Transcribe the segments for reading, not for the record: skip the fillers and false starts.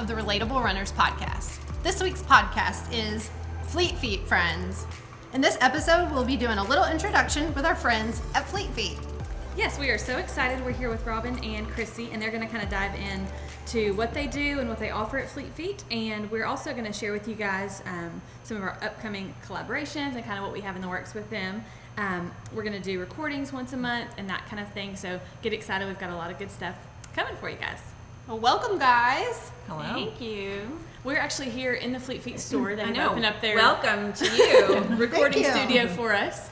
of the Relatable Runners podcast. This week's podcast is Fleet Feet Friends. In this episode, we'll be doing a little introduction with our friends at Fleet Feet. Yes, we are so excited. We're here with Robin and Chrissy, and they're going to kind of dive in to what they do and what they offer at Fleet Feet. And we're also going to share with you guys some of our upcoming collaborations and kind of what we have in the works with them. We're going to do recordings once a month and that kind of thing. So get excited. We've got a lot of good stuff coming for you guys. Well, welcome, guys. Hello. Thank you. We're actually here in the Fleet Feet store. They've opened up their welcome to you recording studio for us.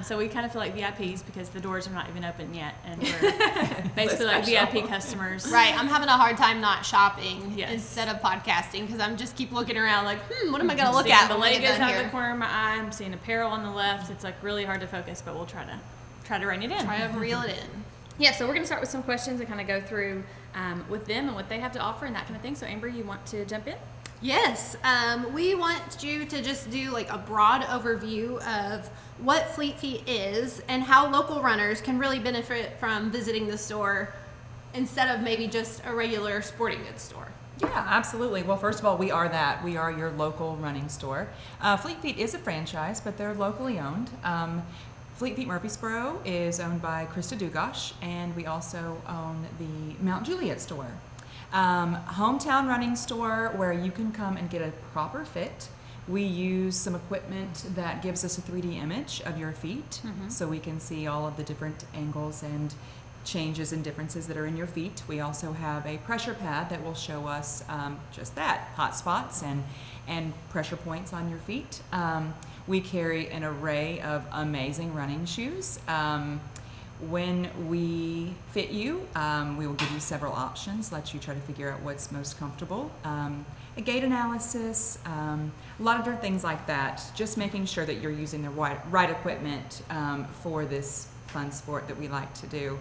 So we kind of feel like VIPs because the doors are not even open yet, and we're basically like VIP customers. Right, I'm having a hard time not shopping instead of podcasting because I'm just keep looking around like, what am I going to look at? The when I get Legos done out here? of the corner of my eye. I'm seeing apparel on the left. It's like really hard to focus, but we'll try to rein it in. Try to reel it in. Yeah, so we're going to start with some questions and kind of go through with them and what they have to offer and that kind of thing. So Amber, you want to jump in? Yes, we want you to just do like a broad overview of what Fleet Feet is and how local runners can really benefit from visiting the store instead of maybe just a regular sporting goods store. Yeah, absolutely. Well, first of all, we are that. We are your local running store. Fleet Feet is a franchise, but they're locally owned. Fleet Feet Murfreesboro is owned by Krista Dugosh, and we also own the Mount Juliet store. Hometown running store where you can come and get a proper fit. We use some equipment that gives us a 3D image of your feet, so we can see all of the different angles and changes and differences that are in your feet. We also have a pressure pad that will show us just that, hot spots and pressure points on your feet. We carry an array of amazing running shoes. When we fit you, we will give you several options, let you try to figure out what's most comfortable. A gait analysis, a lot of different things like that, just making sure that you're using the right equipment for this fun sport that we like to do.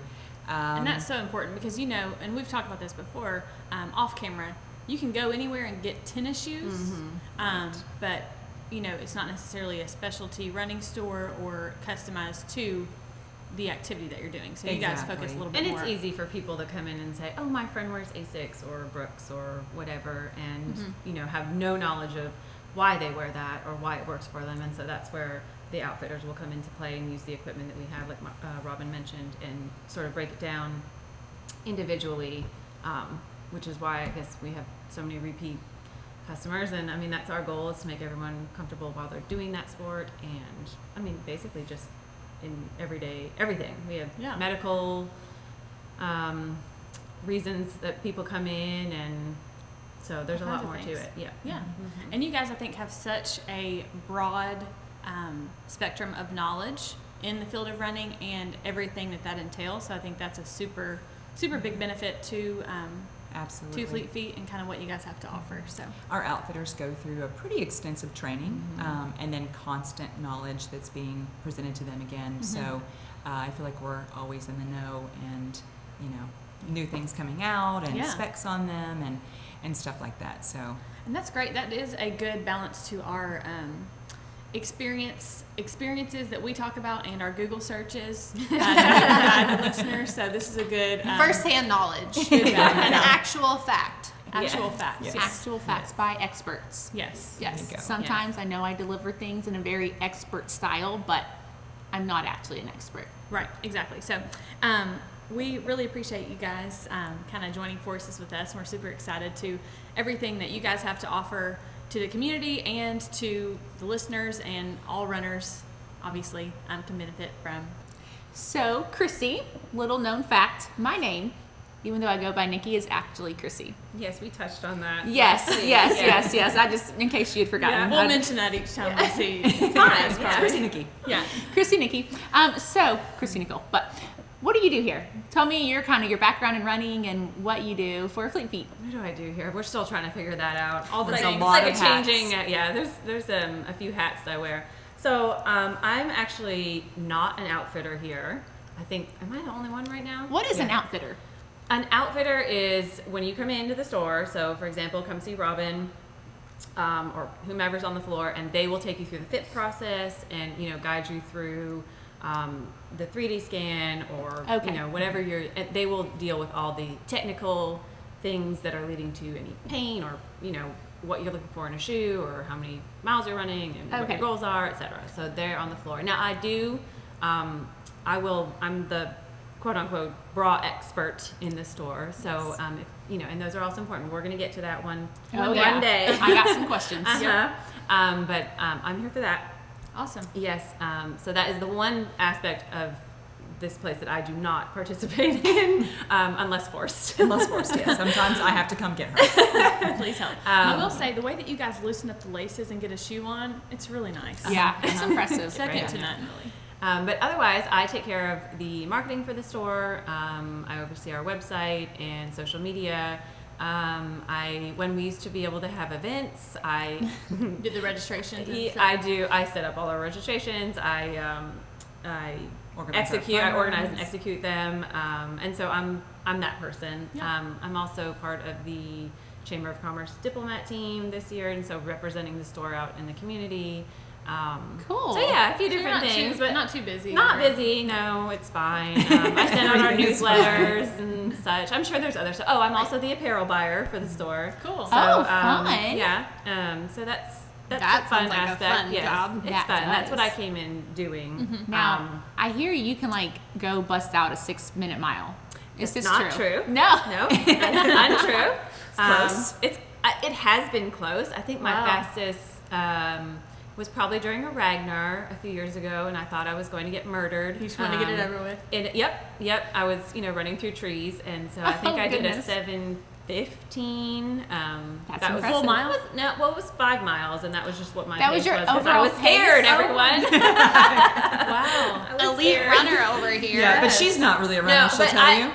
And that's so important because, and we've talked about this before, off camera, you can go anywhere and get tennis shoes, but it's not necessarily a specialty running store or customized to the activity that you're doing. So you guys focus a little bit more. And it's easy for people to come in and say, oh, my friend wears Asics or Brooks or whatever, and, have no knowledge of why they wear that or why it works for them. And so that's where the outfitters will come into play and use the equipment that we have, like Robin mentioned, and sort of break it down individually, which is why I guess we have so many repeat customers. And I mean, that's our goal, is to make everyone comfortable while they're doing that sport. And I mean, basically just in everyday everything. We have medical reasons that people come in, and so there's a lot more to it. And you guys, I think, have such a broad spectrum of knowledge in the field of running and everything that entails. So I think that's a super big benefit to Absolutely. to Fleet Feet and kind of what you guys have to offer. So our outfitters go through a pretty extensive training and then constant knowledge that's being presented to them again. So I feel like we're always in the know, and new things coming out and specs on them and stuff like that. So, and that's great. That is a good balance to our experiences that we talk about and our Google searches that we provide the listeners. So this is a good first-hand knowledge, good an actual fact. Actual facts. Yes. Actual facts by experts. Yes. There you go. Sometimes I know I deliver things in a very expert style, but I'm not actually an expert. Right, exactly. So we really appreciate you guys kind of joining forces with us. We're super excited to everything that you guys have to offer to the community and to the listeners and all runners, obviously, can benefit from. So, Chrissy, little known fact, my name, even though I go by Nikki, is actually Chrissy. Yes, we touched on that. Yes. I just, in case you had forgotten. We'll mention that each time we see. It's fine. It's Chrissy Nikki. Yeah. Chrissy Nikki. So, Chrissy Nicole, but what do you do here? Tell me your background in running and what you do for Fleet Feet. What do I do here? We're still trying to figure that out. All the There's things. a lot It's of like a hats. changing. There's a few hats that I wear. So I'm actually not an outfitter here. I think, am I the only one right now? What is an outfitter? An outfitter is when you come into the store. So, for example, come see Robin or whomever's on the floor, and they will take you through the fit process and guide you through the 3D scan or Okay. whatever they will deal with all the technical things that are leading to any pain or, what you're looking for in a shoe or how many miles you're running and what your goals are, etc. So they're on the floor. Now I do, I'm the quote unquote bra expert in the store. So, and those are also important. We're going to get to that one day. I got some questions. But I'm here for that. Awesome. Yes. So that is the one aspect of this place that I do not participate in, unless forced. Unless forced, yes. Sometimes I have to come get her. Please help. I will say, the way that you guys loosen up the laces and get a shoe on, it's really nice. Yeah, it's impressive. Second to none, really. But otherwise, I take care of the marketing for the store. I oversee our website and social media. When we used to be able to have events, I did the registrations. I do. I set up all our registrations. I organize and execute them. And so I'm that person. Yeah. I'm also part of the Chamber of Commerce diplomat team this year, and so representing the store out in the community. Cool. So yeah, a few different things, but not too busy. Not busy. No, it's fine. I send out our newsletters and such. I'm sure there's other stuff. Oh, I'm also the apparel buyer for the store. Cool. So, fun. Yeah. So that's That a fun sounds like a aspect. fun Yes, job. it's That fun. That's does. what I came in doing. Now, I hear you can go bust out a 6-minute mile. Is this not true. No. No, that's untrue. close. It has been close. I think my Wow. fastest was probably during a Ragnar a few years ago, and I thought I was going to get murdered. You just want to get it over with. Yep. I was, running through trees, and so I think Oh, I did a goodness. 7:15. That's that was impressive. Full mile? It was 5 miles, and that was just what my That was pace your was 'cause I overall was scared, pace? everyone. Wow. I was Elite scared. runner over here. Yeah, but she's not really a runner, No, she'll but tell you.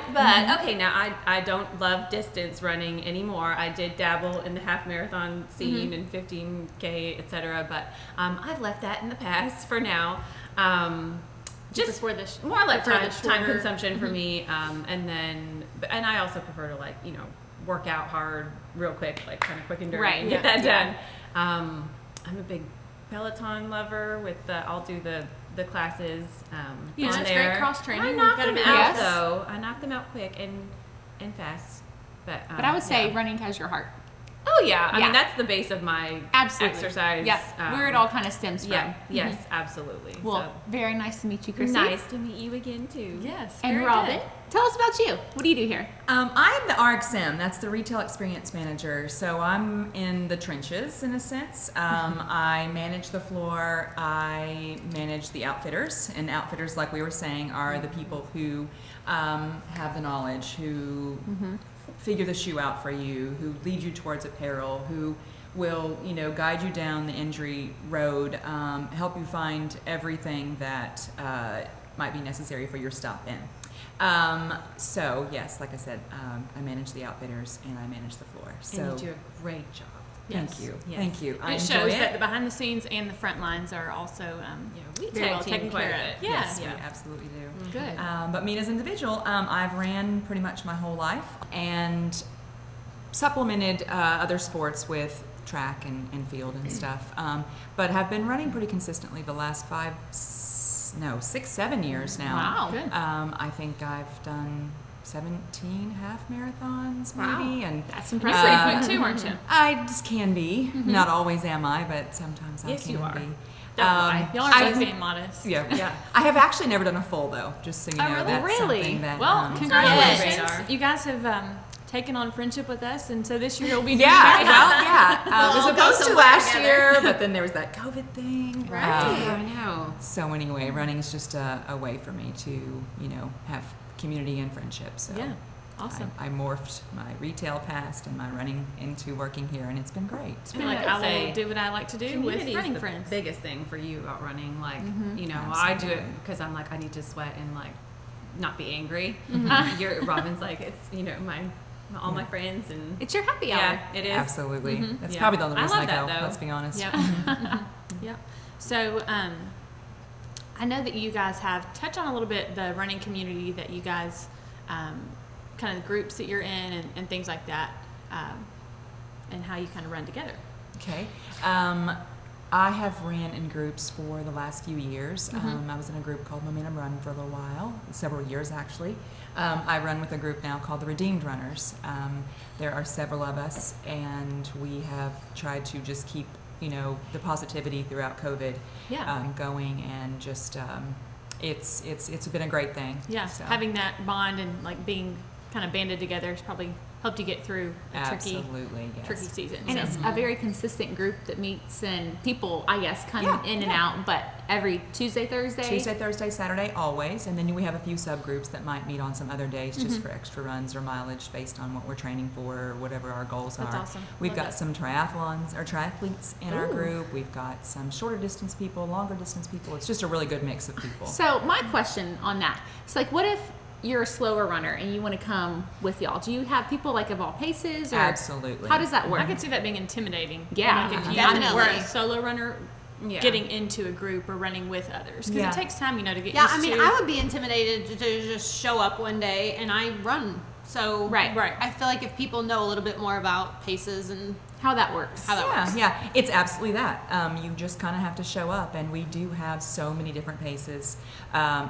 okay, now I don't love distance running anymore. I did dabble in the half marathon scene and 15K, etc. But I've left that in the past for now. Just for the more like for the time shorter- consumption for me, and I also prefer to work out hard real quick, like kind of quick and dirty, Right, and get yeah, that yeah. done. I'm a big Peloton lover. I'll do the classes. Yeah, on that's there. great cross-training. I We've knock got them them out Yes. though. I knock them out quick and fast. But But I would say yeah. running has your heart. Oh yeah, I Yeah. mean that's the base of my Absolutely. exercise. Yeah, where it all kind of stems from. Yeah. Yes, absolutely. Well, very nice to meet you, Chrissy. Nice to meet you again too. Yes. And very Robin, good. tell us about you. What do you do here? I am the RXM, that's the Retail Experience Manager. So I'm in the trenches in a sense. I manage the floor, I manage the outfitters, and outfitters, like we were saying, are the people who have the knowledge, who figure the shoe out for you, who lead you towards apparel, who will, guide you down the injury road, help you find everything that might be necessary for your stop in. So yes, like I said, I manage the outfitters and I manage the floor. So And you do a great job. thank you, Yes. thank you. I It enjoy shows it. that the behind the scenes and the front lines are also We very well tag team taken quite care a of. bit. Yeah. Yes, Yeah. we absolutely do. Good. But me as an individual, I've ran pretty much my whole life and supplemented other sports with track and field and stuff. But have been running pretty consistently the last 6, 7 years now. Wow. Good. I think I've done 17 half marathons Wow. maybe, and That's You're impressive. pretty quick too, aren't you? I just can be. Not always am I, but sometimes Yes, I can you are. be. Don't lie. Y'all are both being modest. Yeah, Yeah. I have actually never done a full though, just so you know. really? That's Really? something that. Well, on the congratulations. radar. You guys have taken on friendship with us, and so this year you'll be doing Yeah, it. well, yeah. We'll It was all go supposed to somewhere last together. year, but then there was that COVID thing. Right. I know. So anyway, running is just a way for me to, have community and friendship. So Yeah. Awesome. I morphed my retail past and my running into working here, and it's been great. It's been And like I I would say will do what I like to do with Community is running the friends. biggest thing for you about running. Like, I Absolutely. do it because I'm like, I need to sweat and not be angry. Robin's like, it's, all my friends and It's your happy hour. yeah, it is. Absolutely. That's Yeah. probably the only I reason I, love go. that, though. Let's be honest. Yep. Yep. So, I know that you guys have touched on a little bit the running community that you guys, kind of the groups that you're in and things like that, and how you kind of run together. Okay. I have ran in groups for the last few years. I was in a group called Momentum Run for a little while, several years actually. I run with a group now called the Redeemed Runners. There are several of us, and we have tried to just keep, the positivity throughout COVID going, and just it's been a great thing. Yeah, So, having that bond and like being kind of banded together has probably helped you get through a absolutely, yes. tricky season. And So- it's a very consistent group that meets, and people, I guess, come in and out, but every Tuesday, Thursday? Tuesday, Thursday, Saturday, always. And then we have a few subgroups that might meet on some other days just for extra runs or mileage based on what we're training for or whatever our goals That's are. awesome. We've Love got that. some triathlons or triathletes in our group. We've got some shorter distance people, longer distance people. It's just a really good mix of people. So my question on that, it's like, what if you're a slower runner and you want to come with y'all? Do you have people like of all paces? Or Absolutely. How does that work? I could see that being intimidating. Yeah, Like if you definitely. were a solo runner, Yeah. getting into a group or running with others, because Yeah. it takes time, to get Yeah, used I mean, to. I would be intimidated to just show up one day and I run. So Right. I feel like if people know a little bit more about paces and How that works? how that works. Yeah, it's absolutely that. You just kind of have to show up, and we do have so many different paces,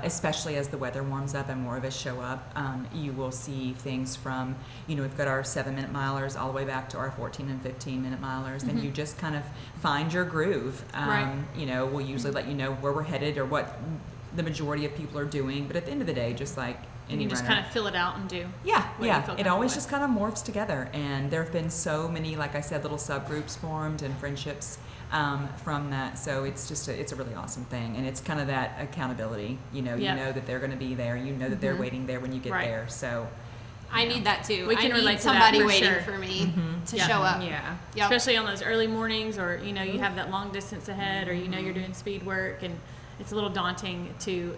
especially as the weather warms up and more of us show up. You will see things from, we've got our 7-minute milers all the way back to our 14 and 15-minute milers, and you just kind of find your groove. Right. We'll usually let you know where we're headed or what the majority of people are doing, but at the end of the day, just like you any can just runner. kind of fill it out and do. Yeah, what you yeah. feel It always comfortable just kind of morphs together, and there have been so many, like I said, little subgroups formed and friendships from that. So it's just it's a really awesome thing, and it's kind of that accountability. You Yeah. know that they're going to be there. You know that they're waiting there when you get Right. there. So I need that too. We can I relate need to that somebody for waiting sure. for me to Yeah. show up. Yeah. Yep. Especially on those early mornings, or you have that long distance ahead, or you're doing speed work, and it's a little daunting to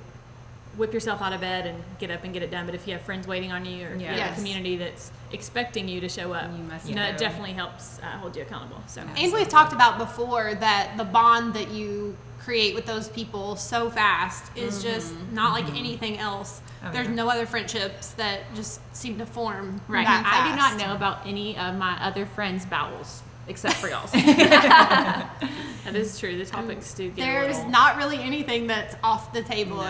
whip yourself out of bed and get up and get it done. But if you have friends waiting on you, or you have Yes. a community that's expecting you to show up, You must it go. definitely helps hold you accountable. So And we've talked about before that the bond that you create with those people so fast is just not like anything else. Oh, There's yeah. no other friendships that just seem to form Right. that I do not fast. know about any of my other friends' bowels except for y'all's. that is true. The topics do get a There's little, not really anything that's off the table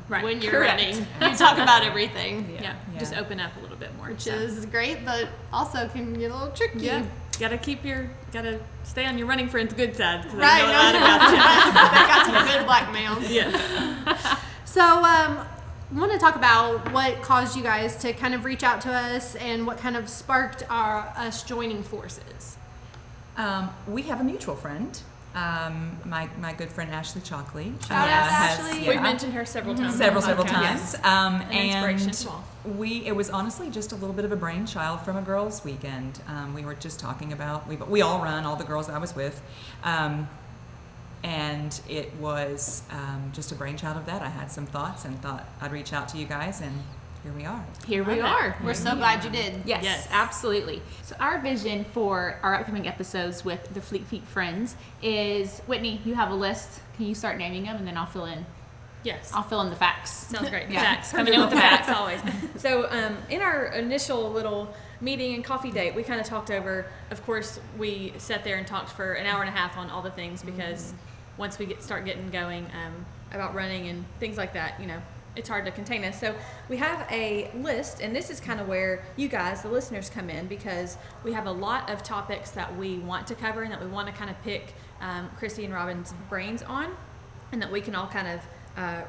Right. when you're Correct. running. You talk about everything, yeah, Yeah. just open up a little bit more. which So, is great, but also can get a little tricky. yeah, gotta stay on your running friend's good side. 'Cause they Right. know a No, lot about you. they got some good blackmail. Yes. So, I want to talk about what caused you guys to kind of reach out to us and what kind of sparked us joining forces. we have a mutual friend. My good friend Ashley Chalkley. Shout out, Ashley. We've mentioned her several times. on the several podcast. times. An inspiration as well. It was honestly just a little bit of a brainchild from a girls' weekend. We were just talking about we all run, all the girls I was with, and it was just a brainchild of that. I had some thoughts and thought I'd reach out to you guys, and here we are. Here we Love it. are. We're so glad you did. Yes, Yes. absolutely. So our vision for our upcoming episodes with the Fleet Feet Friends is, Whitney, you have a list. Can you start naming them, and then I'll fill in Yes. the facts. Sounds great. Yeah. Facts. Coming in with the facts always. So in our initial little meeting and coffee date, we kind of talked over, of course, we sat there and talked for an hour and a half on all the things, because once we start getting going about running and things like that, it's hard to contain us. So we have a list, and this is kind of where you guys, the listeners, come in, because we have a lot of topics that we want to cover and that we want to kind of pick Chrissy and Robin's brains on, and that we can all kind of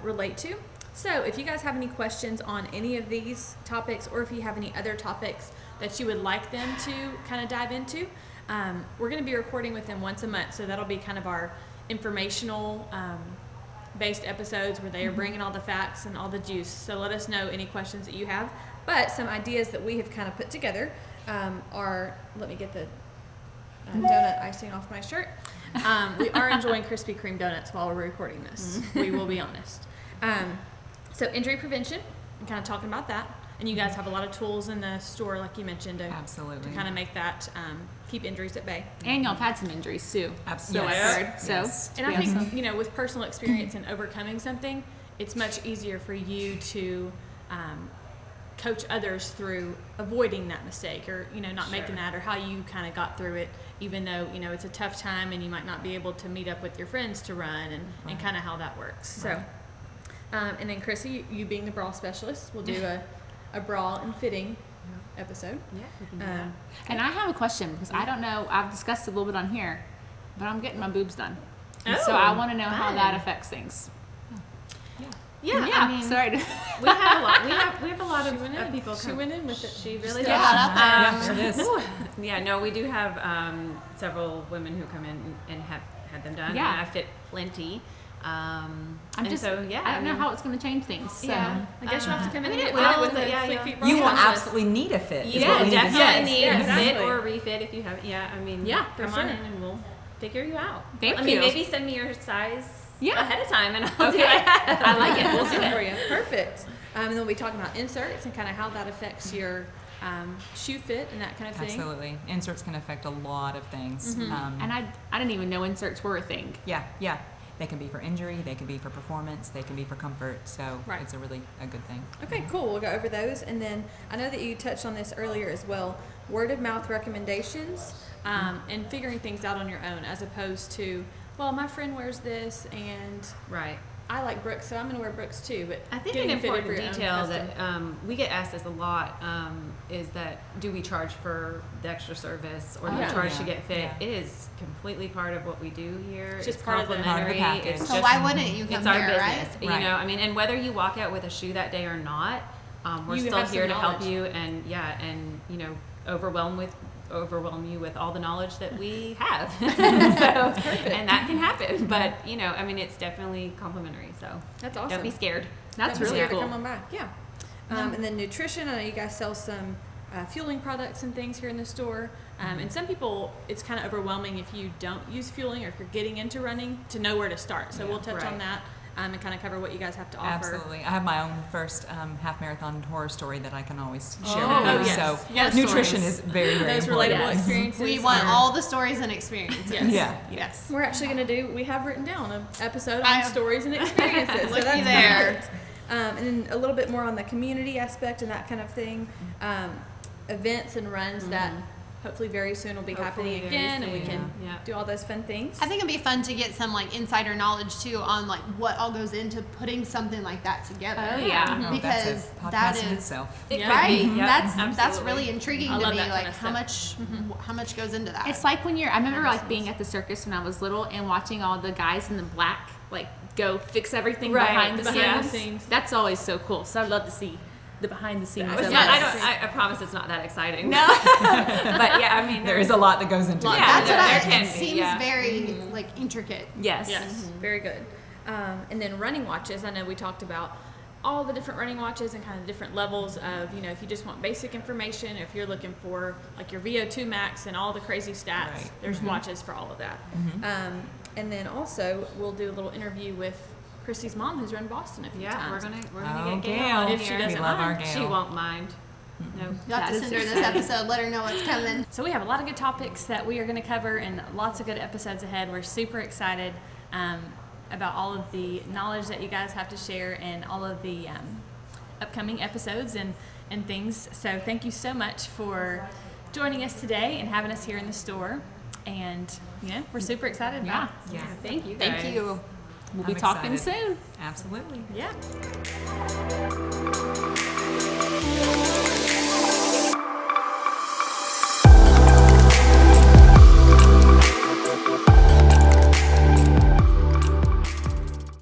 relate to. So if you guys have any questions on any of these topics, or if you have any other topics that you would like them to kind of dive into, we're going to be recording with them once a month. So that'll be kind of our informational based episodes where they are bringing all the facts and all the juice. So let us know any questions that you have. But some ideas that we have kind of put together are, let me get the donut icing off my shirt. We are enjoying Krispy Kreme donuts while we're recording this. We will be honest. So injury prevention, I'm kind of talking about that. And you guys have a lot of tools in the store, like you mentioned, to Absolutely. kind of make that, keep injuries at bay. And y'all have had some injuries too. Absolutely. So I've heard. So Yes. And I think, with personal experience and overcoming something, it's much easier for you to coach others through avoiding that mistake, or not making that, or how you kind of got through it, even though it's a tough time and you might not be able to meet up with your friends to run, and kind of how that works. So and then Chrissy, you being the bra specialist, will do a bra and fitting episode. Yeah, we can do that. And I have a question, because I don't know, I've discussed it a little bit on here, but I'm getting my boobs done. And so I want to know how fun. that affects things. Yeah, Yeah, I mean, sorry. we have a lot. We have a lot of people. She went in with it. She really Still does. got up there. There it is. Yeah, no, we do have several women who come in and have had them done. Yeah. And I fit plenty. I'm and just, so, yeah, I don't know how it's going to change things. So. Yeah. I guess you'll have to come in I and mean, get it fitted will, with but the yeah, Fleet yeah. Feet bra You will specialist. absolutely need a fit. is You what will we need to definitely say. need a Exactly. fit or a refit if you have. Yeah, I mean, Yeah, come for on sure. in and we'll figure you out. Thank I mean, you. maybe send me your size Yeah. ahead of time, and I'll Okay. see what I have. I like it. We'll We'll do do it for it. you. Perfect. And then we'll be talking about inserts and kind of how that affects your shoe fit and that kind of thing. Absolutely. Inserts can affect a lot of things. And I didn't even know inserts were a thing. Yeah. They can be for injury, they can be for performance, they can be for comfort. So Right. it's a really a good thing. Okay, cool. We'll go over those. And then I know that you touched on this earlier as well, word of mouth recommendations and figuring things out on your own, as opposed to, well, my friend wears this and Right. I like Brooks, so I'm going to wear Brooks too. But I think getting an it fitted important for your own detail custom. that we get asked this a lot is that do we charge for the extra service or do we Yeah. charge Yeah. to get fit? Yeah. It is completely part of what we do here. It's just It's part of the- complimentary. Part of the It's package. So just, why wouldn't you come it's our here, business, right? you Right. know. I mean, and whether you walk out with a shoe that day or not, we're You still have some here to help knowledge. you and overwhelm you with all the knowledge that we have. So, and that can happen, but I mean, it's definitely complimentary. So That's awesome. don't be scared. That's Don't be really scared to cool. come on back. Yeah. And then nutrition. I know you guys sell some fueling products and things here in the store. And some people, it's kind of overwhelming if you don't use fueling or if you're getting into running to know where to start. So we'll touch on right. that and kind of cover what you guys have to offer. Absolutely. I have my own first half marathon horror story that I can always share Oh, with you. yes. So Yes, nutrition stories. is very, very Those important. relatable experiences. We want are- all the stories and experiences. Yes. Yeah. Yes. We're actually going to we have written down an episode on I- stories and experiences. So Looky that's there. perfect. And then a little bit more on the community aspect and that kind of thing. Events and runs that hopefully very soon will be Hopefully happening very again, and we soon. can Yeah. do all those fun things. I think it'd be fun to get some like insider knowledge too on like what all goes into putting something like that together. Oh, yeah. Oh, Because that's a podcast that in is itself. It Yeah. could right. be. Yep, That's absolutely. really intriguing I to love me. that kind Like of how stuff. much how much goes into that. It's like when I remember like being at the circus when I was little and watching all the guys in the black like go fix everything Right, behind the behind the scenes. scenes. That's always so cool. So I'd love to see the behind the scenes. It's of not- us. I promise it's not that exciting. No. But yeah, I mean, There is a lot that goes into Yeah, it. That's there- what there I, can it be, seems yeah. very like intricate. Yes. Yes, very good. And then running watches. I know we talked about all the different running watches and kind of different levels of, if you just want basic information, if you're looking for like your VO2 max and all the crazy stats, Right. there's watches for all of that. And then also we'll do a little interview with Chrissy's mom, who's run Boston a few Yeah, times. we're gonna Oh, get Gail Gail. on If she here. doesn't We love our mind. Gail. She won't mind. No. You'll have That to is send her this exciting. episode. Let her know what's coming. So we have a lot of good topics that we are going to cover and lots of good episodes ahead. We're super excited about all of the knowledge that you guys have to share and all of the upcoming episodes and things. So thank you so much for joining us today and having us here in the store. And we're super excited about Yeah. Thank you guys. Thank you. We'll be I'm talking excited. soon. Absolutely. Yeah.